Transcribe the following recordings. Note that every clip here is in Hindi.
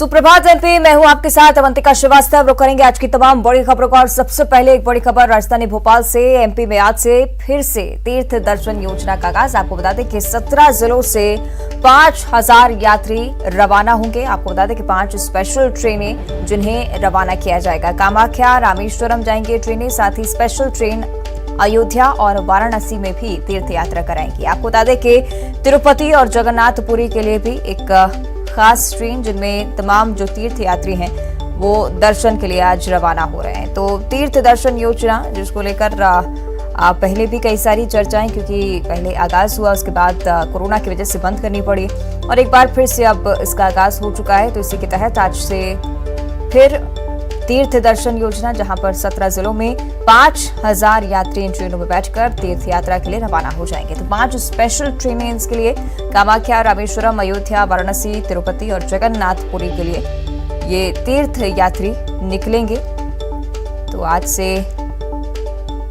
सुप्रभात एमपी, मैं हूं आपके साथ अवंतिका श्रीवास्तव। रुक करेंगे आज की तमाम बड़ी खबरों का और सबसे पहले एक बड़ी खबर राजधानी भोपाल से। एमपी में आज से फिर से तीर्थ दर्शन योजना का आगाज। आपको बता दें कि 17 जिलों से 5000 यात्री रवाना होंगे। आपको बता दें कि 5 स्पेशल ट्रेनें जिन्हें रवाना किया जाएगा। कामाख्या रामेश्वरम जाएंगे ट्रेनें, साथ ही स्पेशल ट्रेन अयोध्या और वाराणसी में भी तीर्थ यात्रा कराएंगी। आपको बता दें कि तिरुपति और जगन्नाथपुरी के लिए भी एक खास ट्रेन जिनमें तमाम जो तीर्थ यात्री हैं वो दर्शन के लिए आज रवाना हो रहे हैं। तो तीर्थ दर्शन योजना जिसको लेकर पहले भी कई सारी चर्चाएं, क्योंकि पहले आगाज हुआ, उसके बाद कोरोना की वजह से बंद करनी पड़ी और एक बार फिर से अब इसका आगाज हो चुका है। तो इसी के तहत आज से फिर तीर्थ दर्शन योजना, जहां पर 17 जिलों में 5000 यात्री इन ट्रेनों में बैठकर तीर्थ यात्रा के लिए रवाना हो जाएंगे। तो 5 स्पेशल ट्रेनें इसके लिए कामाख्या रामेश्वरम अयोध्या वाराणसी तिरुपति और जगन्नाथपुरी के लिए ये तीर्थ यात्री निकलेंगे। तो आज से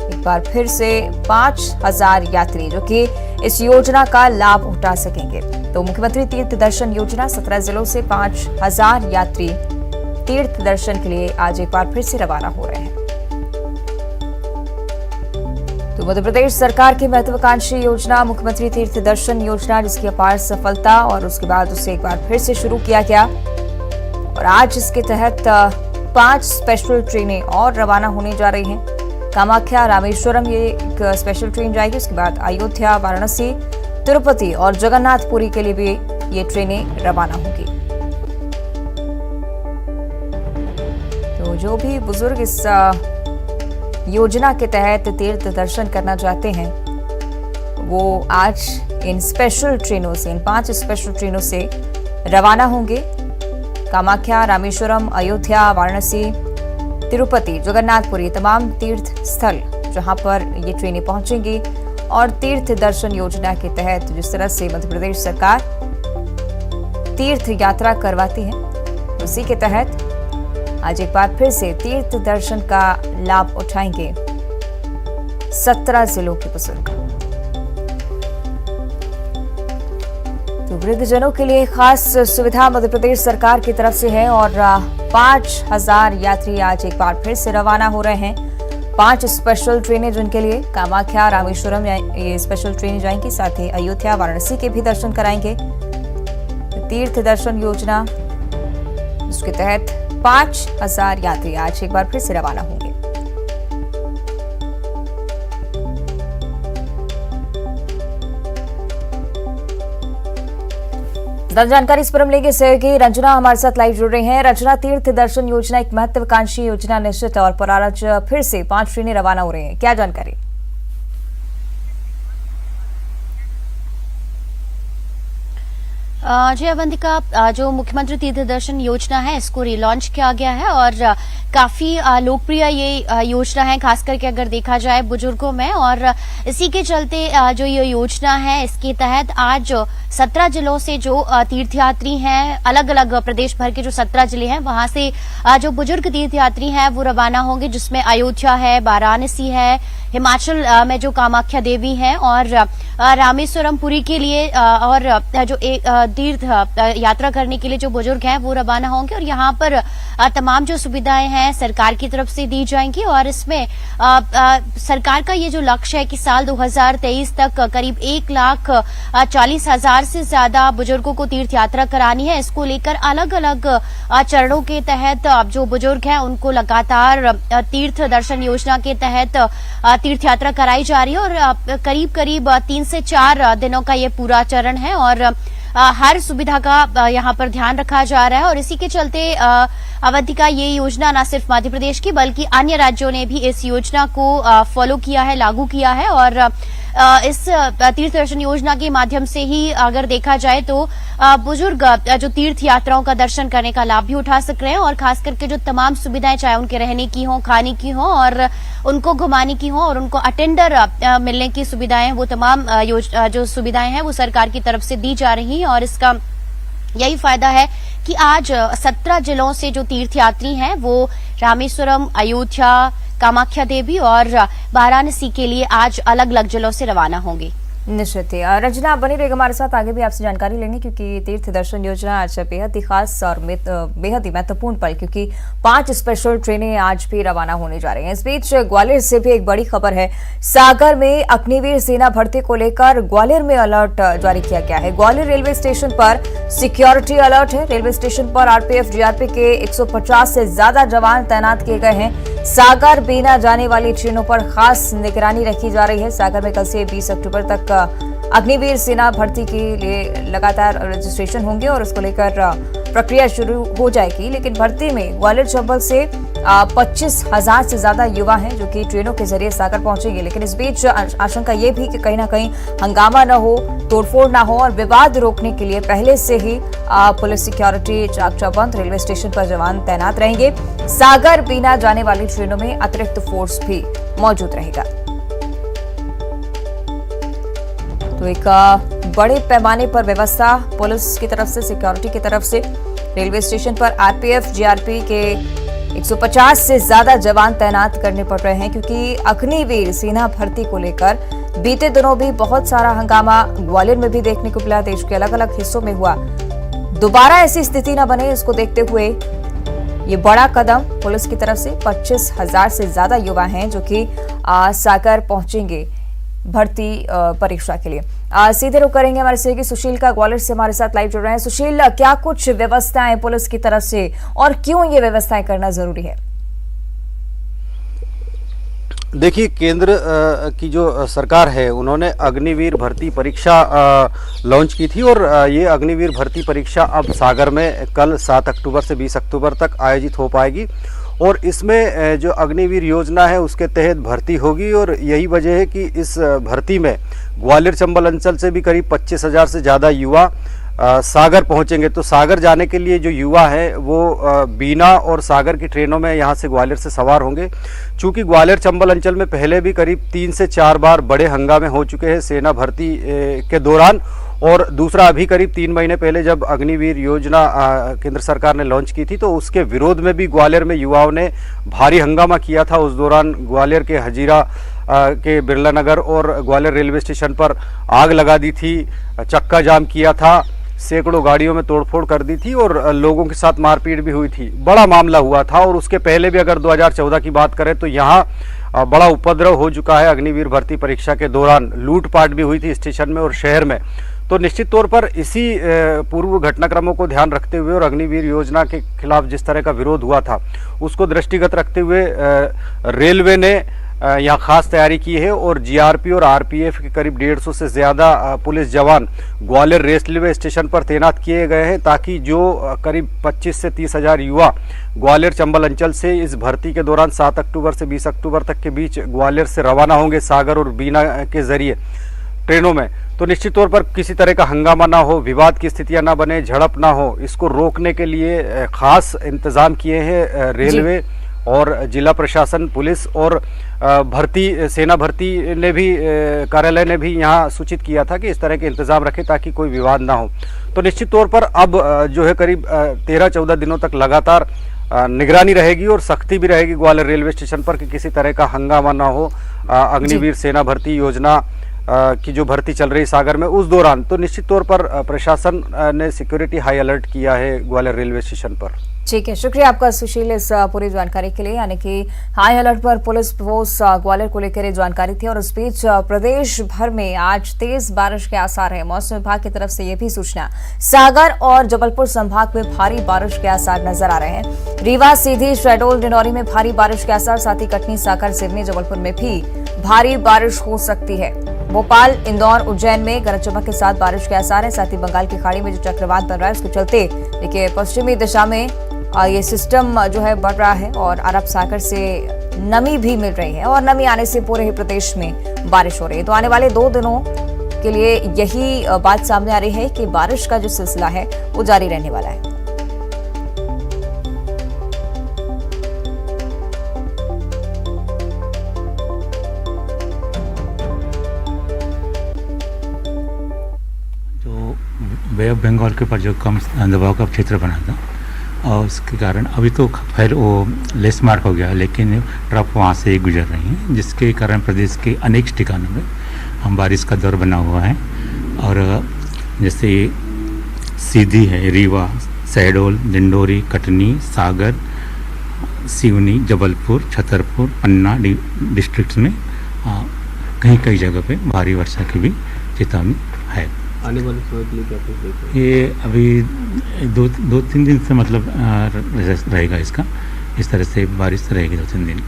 एक बार फिर से 5000 यात्री जो कि इस योजना का लाभ उठा सकेंगे। तो मुख्यमंत्री तीर्थ दर्शन योजना, 17 जिलों से 5000 यात्री तीर्थ दर्शन के लिए आज एक बार फिर से रवाना हो रहे हैं। तो मध्य प्रदेश सरकार की महत्वाकांक्षी योजना मुख्यमंत्री तीर्थ दर्शन योजना, जिसकी अपार सफलता और उसके बाद उसे एक बार फिर से शुरू किया गया और आज इसके तहत 5 स्पेशल ट्रेनें और रवाना होने जा रही हैं। कामाख्या रामेश्वरम ये एक स्पेशल ट्रेन जाएगी, उसके बाद अयोध्या वाराणसी तिरुपति और जगन्नाथपुरी के लिए भी ये ट्रेनें रवाना होंगी। तो जो भी बुजुर्ग इस योजना के तहत तीर्थ दर्शन करना चाहते हैं वो आज इन स्पेशल ट्रेनों से, इन 5 स्पेशल ट्रेनों से रवाना होंगे। कामाख्या रामेश्वरम अयोध्या वाराणसी तिरुपति जगन्नाथपुरी तमाम तीर्थ स्थल जहां पर ये ट्रेनें पहुंचेंगी। और तीर्थ दर्शन योजना के तहत जिस तरह से मध्य प्रदेश सरकार तीर्थ यात्रा करवाती है, उसी के तहत आज एक बार फिर से तीर्थ दर्शन का लाभ उठाएंगे 17 जिलों के बुजुर्ग। तो वृद्धजनों के लिए खास सुविधा मध्य प्रदेश सरकार की तरफ से है और 5000 यात्री आज एक बार फिर से रवाना हो रहे हैं। 5 स्पेशल ट्रेनें जिनके लिए कामाख्या रामेश्वरम ये स्पेशल ट्रेनें जाएंगी, साथ ही अयोध्या वाराणसी के भी दर्शन कराएंगे। तीर्थ दर्शन योजना उसके तहत 5000 यात्री आज एक बार फिर से रवाना होंगे। जानकारी इस पर हम लेंगे सहयोगी रंजना हमारे साथ लाइव जुड़ रही हैं। रंजना, तीर्थ दर्शन योजना एक महत्वाकांक्षी योजना निश्चित तौर पर आज फिर से 5 ट्रेनें रवाना हो रही हैं, क्या जानकारी? जी अवंतिका, जो मुख्यमंत्री तीर्थ दर्शन योजना है इसको रिलॉन्च किया गया है और काफी लोकप्रिय ये योजना है, खास करके अगर देखा जाए बुजुर्गों में। और इसी के चलते जो ये योजना है इसके तहत आज 17 जिलों से जो तीर्थयात्री हैं, अलग अलग प्रदेश भर के जो 17 जिले हैं वहां से जो बुजुर्ग तीर्थयात्री हैं वो रवाना होंगे, जिसमें अयोध्या है, वाराणसी है, हिमाचल में जो कामाख्या देवी हैं और रामेश्वरम पुरी के लिए और जो तीर्थ यात्रा करने के लिए जो बुजुर्ग हैं वो रवाना होंगे। और यहाँ पर तमाम जो सुविधाएं हैं सरकार की तरफ से दी जाएंगी और इसमें सरकार का ये जो लक्ष्य है कि साल 2023 तक करीब 1,40,000 से ज्यादा बुजुर्गों को तीर्थ यात्रा करानी है। इसको लेकर अलग अलग चरणों के तहत जो बुजुर्ग हैं उनको लगातार तीर्थ दर्शन योजना के तहत तीर्थ यात्रा कराई जा रही है और करीब करीब 3 से 4 दिनों का ये पूरा चरण है और हर सुविधा का यहाँ पर ध्यान रखा जा रहा है। और इसी के चलते अवंतिका, ये योजना न सिर्फ मध्य प्रदेश की बल्कि अन्य राज्यों ने भी इस योजना को फॉलो किया है, लागू किया है। और इस तीर्थ दर्शन योजना के माध्यम से ही अगर देखा जाए तो बुजुर्ग जो तीर्थ यात्राओं का दर्शन करने का लाभ भी उठा सक रहे हैं और खास करके जो तमाम सुविधाएं, चाहे उनके रहने की हो, खाने की हो और उनको घुमाने की हो और उनको अटेंडर मिलने की सुविधाएं, वो तमाम जो सुविधाएं हैं वो सरकार की तरफ से दी जा रही हैं। और इसका यही फायदा है कि आज 17 जिलों से जो तीर्थयात्री हैं वो रामेश्वरम, अयोध्या, कामाख्या देवी और वाराणसी के लिए आज अलग अलग जिलों से रवाना होंगे। निश्चित ही रंजना बनी रहेगा हमारे साथ, आगे भी आपसे जानकारी लेंगे क्योंकि तीर्थ दर्शन योजना आज बेहद ही खास और बेहद ही महत्वपूर्ण पल, क्योंकि 5 स्पेशल ट्रेनें आज भी रवाना होने जा रही हैं। इस बीच ग्वालियर से भी एक बड़ी खबर है। सागर में अग्निवीर सेना भर्ती को लेकर ग्वालियर में अलर्ट जारी किया गया है। ग्वालियर रेलवे स्टेशन पर सिक्योरिटी अलर्ट है। रेलवे स्टेशन पर आरपीएफ जीआरपी के 150 से ज्यादा जवान तैनात किए गए हैं। सागर बीना जाने वाली ट्रेनों पर खास निगरानी रखी जा रही है। सागर में कल से 20 अक्टूबर तक अग्निवीर सेना भर्ती के लिए लगातार रजिस्ट्रेशन होंगे और उसको लेकर प्रक्रिया शुरू हो जाएगी। लेकिन भर्ती में ग्वालियर चंबल से 25,000 से ज्यादा युवा हैं जो कि ट्रेनों के जरिए सागर पहुंचेंगे। लेकिन इस बीच आशंका ये भी कि कहीं ना कहीं हंगामा न हो, तोड़फोड़ न हो और विवाद रोकने के लिए पहले से ही पुलिस सिक्योरिटी चाक चौबंद रेलवे स्टेशन पर जवान तैनात रहेंगे। सागर बीना जाने वाली ट्रेनों में अतिरिक्त फोर्स भी मौजूद रहेगा। तो एक बड़े पैमाने पर व्यवस्था पुलिस की तरफ से, सिक्योरिटी की तरफ से रेलवे स्टेशन पर आरपीएफ जीआरपी के 150 से ज्यादा जवान तैनात करने पड़ रहे हैं, क्योंकि अग्निवीर सेना भर्ती को लेकर बीते दिनों भी बहुत सारा हंगामा ग्वालियर में भी देखने को मिला, देश के अलग अलग हिस्सों में हुआ। दोबारा ऐसी स्थिति न बने, इसको देखते हुए ये बड़ा कदम पुलिस की तरफ से 25,000 से ज्यादा युवा हैं जो कि सागर पहुंचेंगे भर्ती परीक्षा के लिए। सीधे रुख करेंगे हमारे सहयोगी सुशील का, ग्वालियर से हमारे साथ लाइव जुड़ रहे हैं। सुशील, क्या कुछ व्यवस्थाएं पुलिस की तरफ से और क्यों ये व्यवस्थाएं करना जरूरी है? देखिए, केंद्र की जो सरकार है उन्होंने अग्निवीर भर्ती परीक्षा लॉन्च की थी और ये अग्निवीर भर्ती परीक्षा अब सागर में कल 7 अक्टूबर से 20 अक्टूबर तक आयोजित हो पाएगी और इसमें जो अग्निवीर योजना है उसके तहत भर्ती होगी। और यही वजह है कि इस भर्ती में ग्वालियर चंबल अंचल से भी करीब 25,000 से ज़्यादा युवा सागर पहुंचेंगे। तो सागर जाने के लिए जो युवा है वो बीना और सागर की ट्रेनों में यहाँ से ग्वालियर से सवार होंगे। चूँकि ग्वालियर चंबल अंचल में पहले भी करीब 3 से 4 बार बड़े हंगामे हो चुके हैं सेना भर्ती के दौरान, और दूसरा अभी करीब 3 महीने पहले जब अग्निवीर योजना केंद्र सरकार ने लॉन्च की थी तो उसके विरोध में भी ग्वालियर में युवाओं ने भारी हंगामा किया था। उस दौरान ग्वालियर के हजीरा के बिरला नगर और ग्वालियर रेलवे स्टेशन पर आग लगा दी थी, चक्का जाम किया था, सैकड़ों गाड़ियों में तोड़फोड़ कर दी थी और लोगों के साथ मारपीट भी हुई थी। बड़ा मामला हुआ था। और उसके पहले भी अगर 2014 की बात करें तो यहाँ बड़ा उपद्रव हो चुका है। अग्निवीर भर्ती परीक्षा के दौरान लूटपाट भी हुई थी स्टेशन में और शहर में। तो निश्चित तौर पर इसी पूर्व घटनाक्रमों को ध्यान रखते हुए और अग्निवीर योजना के खिलाफ जिस तरह का विरोध हुआ था उसको दृष्टिगत रखते हुए रेलवे ने यहाँ खास तैयारी की है और जीआरपी और आरपीएफ के करीब 150 से ज़्यादा पुलिस जवान ग्वालियर रेलवे स्टेशन पर तैनात किए गए हैं, ताकि जो करीब 25 से 30,000 युवा ग्वालियर चंबल अंचल से इस भर्ती के दौरान 7 अक्टूबर से 20 अक्टूबर तक के बीच ग्वालियर से रवाना होंगे सागर और बीना के जरिए ट्रेनों में, तो निश्चित तौर पर किसी तरह का हंगामा ना हो, विवाद की स्थितियां ना बने, झड़प ना हो, इसको रोकने के लिए खास इंतजाम किए हैं रेलवे और जिला प्रशासन, पुलिस और सेना भर्ती ने भी कार्यालय ने भी यहाँ सूचित किया था कि इस तरह के इंतजाम रखें ताकि कोई विवाद ना हो। तो निश्चित तौर पर अब जो है करीब 13-14 दिनों तक लगातार निगरानी रहेगी और सख्ती भी रहेगी ग्वालियर रेलवे स्टेशन पर कि किसी तरह का हंगामा ना हो। अग्निवीर सेना भर्ती योजना की जो भर्ती चल रही सागर में उस दौरान तो निश्चित तौर पर प्रशासन ने सिक्योरिटी हाई अलर्ट किया है ग्वालियर रेलवे स्टेशन पर। ठीक है, शुक्रिया आपका सुशील इस पूरी जानकारी के लिए। यानी कि हाई अलर्ट पर पुलिस फोर्स ग्वालियर को लेकर जानकारी थी। और इस बीच प्रदेश भर में आज तेज बारिश के आसार है। मौसम विभाग की तरफ से यह भी सूचना, सागर और जबलपुर संभाग में भारी बारिश के आसार नजर आ रहे हैं। रीवा, सीधी, शहडोल, डिंडौरी में भारी बारिश के आसार, साथ ही कटनी, सागर, सिवनी, जबलपुर में भी भारी बारिश हो सकती है। भोपाल, इंदौर, उज्जैन में गरज चमक के साथ बारिश के आसार है। साथ ही बंगाल की खाड़ी में जो चक्रवात बन रहा है उसके चलते देखिए पश्चिमी दिशा में ये सिस्टम जो है बढ़ रहा है और अरब सागर से नमी भी मिल रही है और नमी आने से पूरे ही प्रदेश में बारिश हो रही है। तो आने वाले 2 दिनों के लिए यही बात सामने आ रही है कि बारिश का जो सिलसिला है वो जारी रहने वाला है। बे ऑफ बंगाल के ऊपर जो कम दबाव का क्षेत्र बना था और उसके कारण अभी तो खैर वो लेस मार्क हो गया, लेकिन ट्रफ वहाँ से गुजर रही हैं, जिसके कारण प्रदेश के अनेक ठिकानों में बारिश का दौर बना हुआ है। और जैसे सीधी है, रीवा, शहडोल, डिंडोरी, कटनी, सागर, सिवनी, जबलपुर, छतरपुर, पन्ना डिस्ट्रिक्ट्स में कहीं कई जगह पे भारी वर्षा की भी चेतावनी है। आने वाले समय के लिए क्या कुछ देख रहे हैं? ये अभी दो तीन दिन से मतलब रहेगा इसका, इस तरह से बारिश रहेगी 2-3 दिन।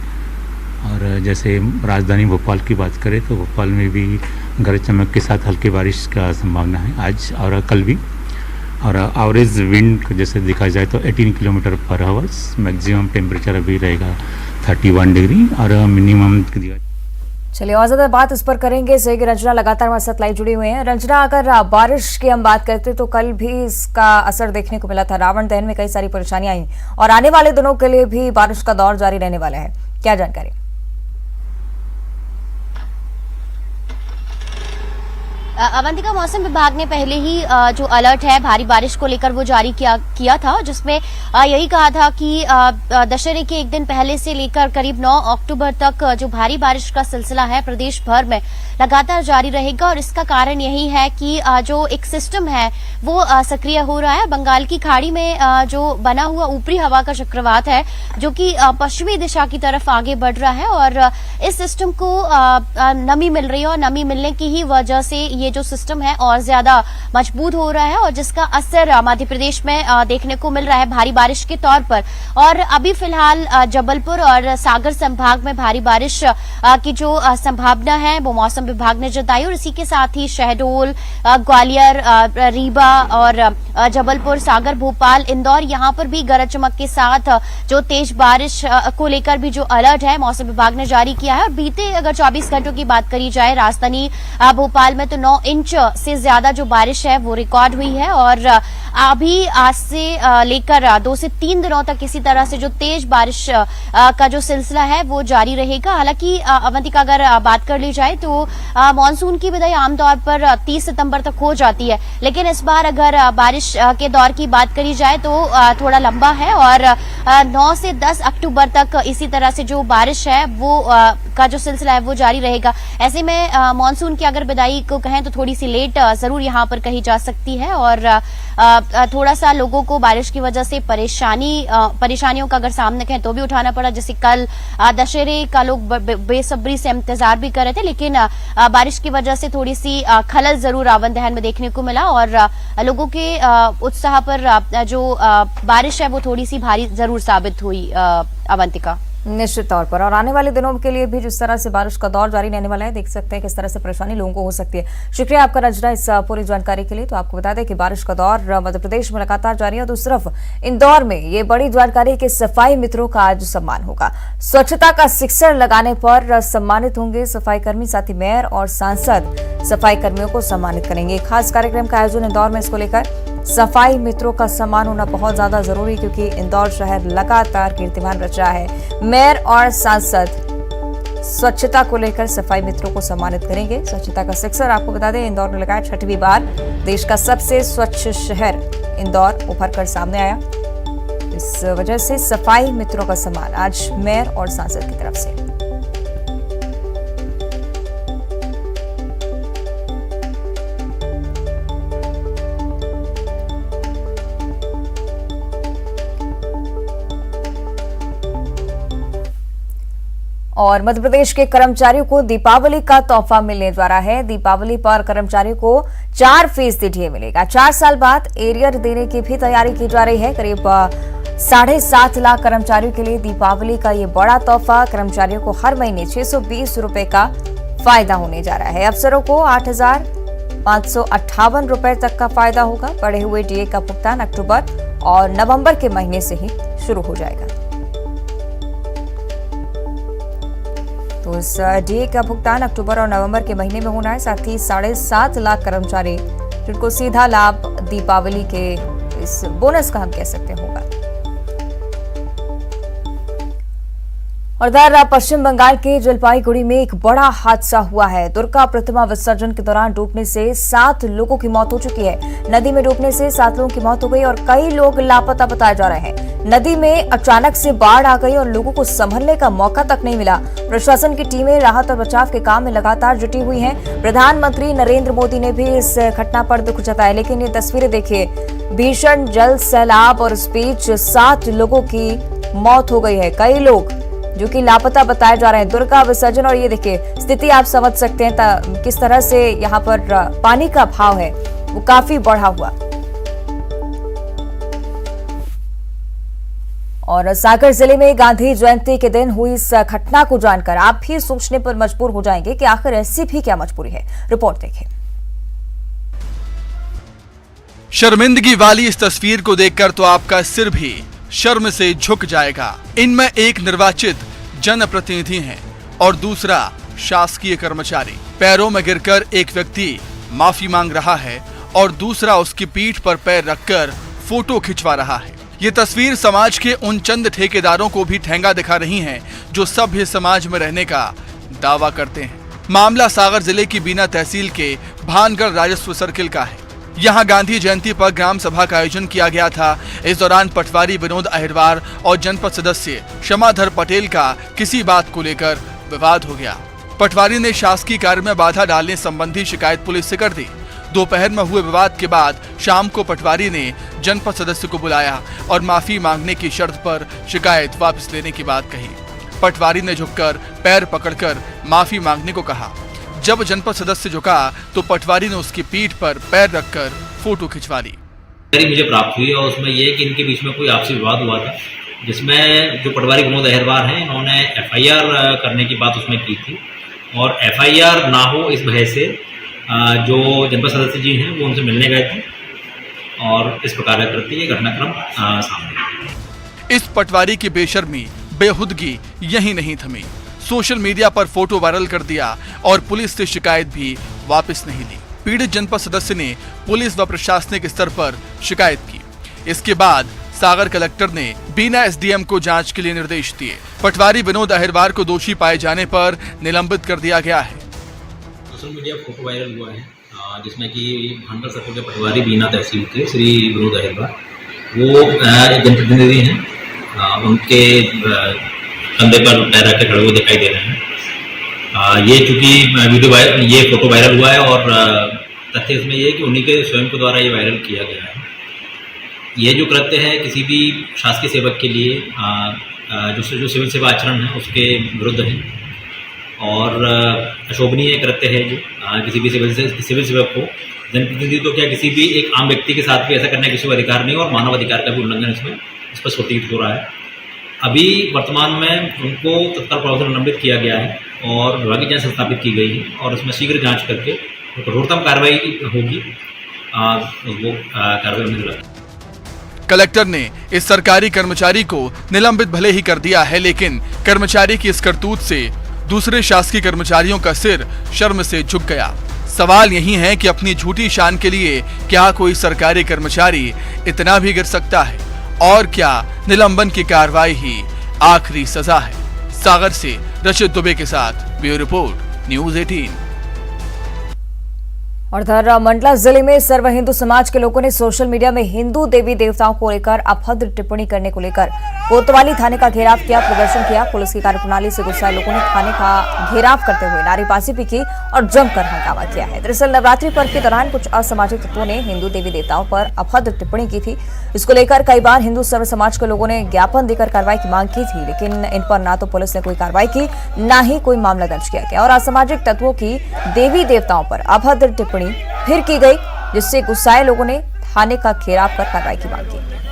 और जैसे राजधानी भोपाल की बात करें तो भोपाल में भी गरज चमक के साथ हल्की बारिश का संभावना है आज और कल भी। और एवरेज विंड जैसे देखा जाए तो 18 किलोमीटर पर आवर्स, मैक्सिमम टेम्परेचर अभी रहेगा 31 डिग्री और मिनिमम। चलिए और ज्यादा बात इस पर करेंगे। सहयोगी रंजना लगातार हमारे साथ लाइव जुड़ी हुई हैं। रंजना, अगर बारिश की हम बात करते तो कल भी इसका असर देखने को मिला था, रावण दहन में कई सारी परेशानियां आई और आने वाले दिनों के लिए भी बारिश का दौर जारी रहने वाला है, क्या जानकारी? अवंतिका, मौसम विभाग ने पहले ही जो अलर्ट है भारी बारिश को लेकर वो जारी किया था, जिसमें यही कहा था कि दशहरे के एक दिन पहले से लेकर करीब 9 अक्टूबर तक जो भारी बारिश का सिलसिला है प्रदेश भर में लगातार जारी रहेगा। और इसका कारण यही है कि जो एक सिस्टम है वो सक्रिय हो रहा है। बंगाल की खाड़ी में जो बना हुआ ऊपरी हवा का चक्रवात है जो कि पश्चिमी दिशा की तरफ आगे बढ़ रहा है और इस सिस्टम को नमी मिल रही है और नमी मिलने की ही वजह से ये जो सिस्टम है और ज्यादा मजबूत हो रहा है और जिसका असर मध्य प्रदेश में देखने को मिल रहा है भारी बारिश के तौर पर। और अभी फिलहाल जबलपुर और सागर संभाग में भारी बारिश की जो संभावना है वो मौसम विभाग ने जताई और इसी के साथ ही शहडोल, ग्वालियर, रीवा और जबलपुर, सागर, भोपाल, इंदौर, यहाँ पर भी गरज चमक के साथ जो तेज बारिश को लेकर भी जो अलर्ट है मौसम विभाग ने जारी किया है। और बीते अगर 24 घंटों की बात करी जाए राजधानी भोपाल में तो 9 इंच से ज्यादा जो बारिश है वो रिकॉर्ड हुई है और अभी आज से लेकर 2 से 3 दिनों तक इसी तरह से जो तेज बारिश का जो सिलसिला है वो जारी रहेगा। हालांकि अवंतिका, अगर बात कर ली जाए तो मानसून की विदाई आमतौर पर 30 सितंबर तक हो जाती है, लेकिन इस बार अगर बारिश के दौर की बात करी जाए तो थोड़ा लंबा है और 9 से 10 अक्टूबर तक इसी तरह से जो बारिश है वो का जो सिलसिला है वो जारी रहेगा। ऐसे में मानसून की अगर विदाई को कहें तो थोड़ी सी लेट जरूर यहाँ पर कही जा सकती है और थोड़ा सा लोगों को बारिश की वजह से परेशानियों का अगर सामने कहें तो भी उठाना पड़ा। जैसे कल दशहरे का लोग बेसब्री से इंतजार भी कर रहे थे, लेकिन बारिश की वजह से थोड़ी सी खलल जरूर रावण दहन में देखने को मिला और लोगों के उत्साह पर जो बारिश है वो थोड़ी सी भारी जरूर साबित हुई। अवंतिका, निश्चित तौर पर और आने वाले दिनों के लिए भी जिस तरह से बारिश का दौर जारी रहने वाला है, देख सकते हैं किस तरह से परेशानी लोगों को हो सकती है। शुक्रिया आपका रंजना इस पूरी जानकारी के लिए। तो आपको बता दें कि बारिश का दौर मध्य प्रदेश में लगातार जारी है। दूसरी तरफ इंदौर में ये बड़ी जानकारी कि सफाई मित्रों का आज सम्मान होगा। स्वच्छता का शिक्षण लगाने पर सम्मानित होंगे सफाई कर्मी, साथ ही मेयर और सांसद सफाई कर्मियों को सम्मानित करेंगे। खास कार्यक्रम का आयोजन इंदौर में इसको लेकर सफाई मित्रों का सम्मान होना बहुत ज्यादा जरूरी, क्योंकि इंदौर शहर लगातार कीर्तिमान रच रहा है। मेयर और सांसद स्वच्छता को लेकर सफाई मित्रों को सम्मानित करेंगे। स्वच्छता का शिक्षण आपको बता दें इंदौर ने लगाया 6वीं बार देश का सबसे स्वच्छ शहर इंदौर उभर कर सामने आया। इस वजह से सफाई मित्रों का सम्मान आज मेयर और सांसद की तरफ से। और मध्य प्रदेश के कर्मचारियों को दीपावली का तोहफा मिलने जा रहा है। दीपावली पर कर्मचारियों को 4% डीए मिलेगा। 4 साल बाद एरियर देने की भी तैयारी की जा रही है। करीब 7.5 लाख कर्मचारियों के लिए दीपावली का ये बड़ा तोहफा। कर्मचारियों को हर महीने 620 रुपए का फायदा होने जा रहा है। अफसरों को 8,558 रुपए तक का फायदा होगा। बढ़े हुए डीए का भुगतान अक्टूबर और नवंबर के महीने से ही शुरू हो जाएगा। तो इस डीए का भुगतान अक्टूबर और नवंबर के महीने में होना है। साथ ही 7.5 लाख कर्मचारी जिनको सीधा लाभ दीपावली के इस बोनस का हम कह सकते होगा। और इधर पश्चिम बंगाल के जलपाईगुड़ी में एक बड़ा हादसा हुआ है। दुर्गा प्रतिमा विसर्जन के दौरान डूबने से 7 लोगों की मौत हो चुकी है। नदी में डूबने से 7 लोगों की मौत हो गई और कई लोग लापता बताए जा रहे हैं। नदी में अचानक से बाढ़ आ गई और लोगों को संभलने का मौका तक नहीं मिला। प्रशासन की टीमें राहत और बचाव के काम में लगातार जुटी हुई हैं। प्रधानमंत्री नरेंद्र मोदी ने भी इस घटना पर दुख जताया, लेकिन ये तस्वीरें देखिए, भीषण जल सैलाब और इस बीच 7 लोगों की मौत हो गई है। कई लोग जो कि लापता बताए जा रहे हैं। दुर्गा विसर्जन और ये देखिए स्थिति आप समझ सकते हैं किस तरह से यहाँ पर पानी का भाव है वो काफी बढ़ा हुआ। और सागर जिले में गांधी जयंती के दिन हुई इस घटना को जानकर आप भी सोचने पर मजबूर हो जाएंगे कि आखिर ऐसी भी क्या मजबूरी है। रिपोर्ट देखिए। शर्मिंदगी वाली इस तस्वीर को देखकर तो आपका सिर भी शर्म से झुक जाएगा। इनमें एक निर्वाचित जनप्रतिनिधि हैं और दूसरा शासकीय कर्मचारी। पैरों में गिरकर एक व्यक्ति माफी मांग रहा है और दूसरा उसकी पीठ पर पैर रखकर फोटो खिंचवा रहा है। ये तस्वीर समाज के उन चंद ठेकेदारों को भी ठेंगा दिखा रही है जो सभ्य समाज में रहने का दावा करते हैं। मामला सागर जिले की बीना तहसील के भानगढ़ राजस्व सर्किल का है। यहाँ गांधी जयंती पर ग्राम सभा का आयोजन किया गया था। इस दौरान पटवारी विनोद अहिरवार और जनपद सदस्य क्षमाधर पटेल का किसी बात को लेकर विवाद हो गया। पटवारी ने शासकीय कार्य में बाधा डालने संबंधी शिकायत पुलिस से कर दी। दोपहर में हुए विवाद के बाद शाम को पटवारी ने जनपद सदस्य को बुलाया और माफी मांगने की शर्त पर शिकायत वापस लेने की बात कही। पटवारी ने झुककर पैर पकड़कर माफी मांगने को कहा। जब जनपद सदस्य झुका तो पटवारी ने उसकी पीठ पर पैर रखकर फोटो खिंचवा ली। मुझे प्राप्त हुई और उसमें ये कि इनके बीच में कोई आपसी विवाद हुआ था, जिसमें जो पटवारी विनोद अहिरवार हैं इन्होंने एफआईआर करने की बात उसमें की थी और एफआईआर ना हो इस वजह से जो जनपद सदस्य जी हैं वो उनसे मिलने गए थे और इस प्रकार करते ये घटनाक्रम सामने। इस पटवारी की बेशर्मी बेहुदगी यही नहीं थमी। सोशल मीडिया पर फोटो वायरल कर दिया और पुलिस से शिकायत भी वापस नहीं ली। पीड़ित जनपद सदस्य ने पुलिस व प्रशासनिक स्तर पर शिकायत की। इसके बाद सागर कलेक्टर ने बीना एसडीएम को जांच के लिए निर्देश दिए। पटवारी विनोद अहिरवार को दोषी पाए जाने पर निलंबित कर दिया गया है। सोशल मीडिया फोटो वायरल हुआ है जिसमें कि भानगढ़ सर्किल के पटवारी बीना तहसील के श्री विनोद अहिरवार वो जनप्रतिनिधि हैं, उनके कंधे पर पैर रख के खड़े हुए दिखाई दे रहे हैं। ये चूंकि ये फोटो वायरल हुआ है और तथ्य इसमें ये है कि उन्हीं के स्वयं के द्वारा ये वायरल किया गया है। ये जो कृत्य है किसी भी शासकीय सेवक के लिए जो सिविल सेवा आचरण है उसके विरुद्ध है और अशोभनीय कृत्य है जो किसी भी सिविल सेवक को जनप्रतिनिधि तो क्या किसी भी एक आम व्यक्ति के साथ भी ऐसा करने का किसी को अधिकार नहीं और मानव अधिकार का भी उल्लंघन इसमें स्पष्ट प्रतीत हो रहा है। अभी वर्तमान में उनको तत्काल प्रभाव से निलंबित किया गया है और विभागीय जांच स्थापित की गई है और उसमें शीघ्र जांच करके कठोरतम कार्रवाई होगी वो कार्रवाई होने लगी। कलेक्टर ने इस सरकारी कर्मचारी को निलंबित भले ही कर दिया है, लेकिन कर्मचारी की इस करतूत से दूसरे शासकीय कर्मचारियों का सिर शर्म से झुक गया। सवाल यही है कि अपनी झूठी शान के लिए क्या कोई सरकारी कर्मचारी इतना भी गिर सकता है और क्या निलंबन की कार्रवाई ही आखिरी सजा है। सागर से रचित दुबे के साथ ब्यूरो रिपोर्ट न्यूज़ 18। और इधर मंडला जिले में सर्व हिंदू समाज के लोगों ने सोशल मीडिया में हिंदू देवी देवताओं को लेकर अभद्र टिप्पणी करने को लेकर कोतवाली थाने का घेराव किया, प्रदर्शन किया। पुलिस की कार्यप्रणाली से गुस्साए लोगों ने थाने का घेराव करते हुए नारेबाजी भी की और जमकर हंगामा किया है। दरअसल नवरात्रि पर्व के दौरान कुछ असामाजिक तत्वों ने हिंदू देवी देवताओं पर अभद्र टिप्पणी की थी। इसको लेकर कई बार हिंदू सर्व समाज के लोगों ने ज्ञापन देकर कार्रवाई की मांग की थी, लेकिन इन पर ना तो पुलिस ने कोई कार्रवाई की, न ही कोई मामला दर्ज किया गया और असामाजिक तत्वों की देवी देवताओं पर अभद्र टिप्पणी फिर की गई, जिससे गुस्साए लोगों ने थाने का घेराव कर कार्रवाई की मांग की।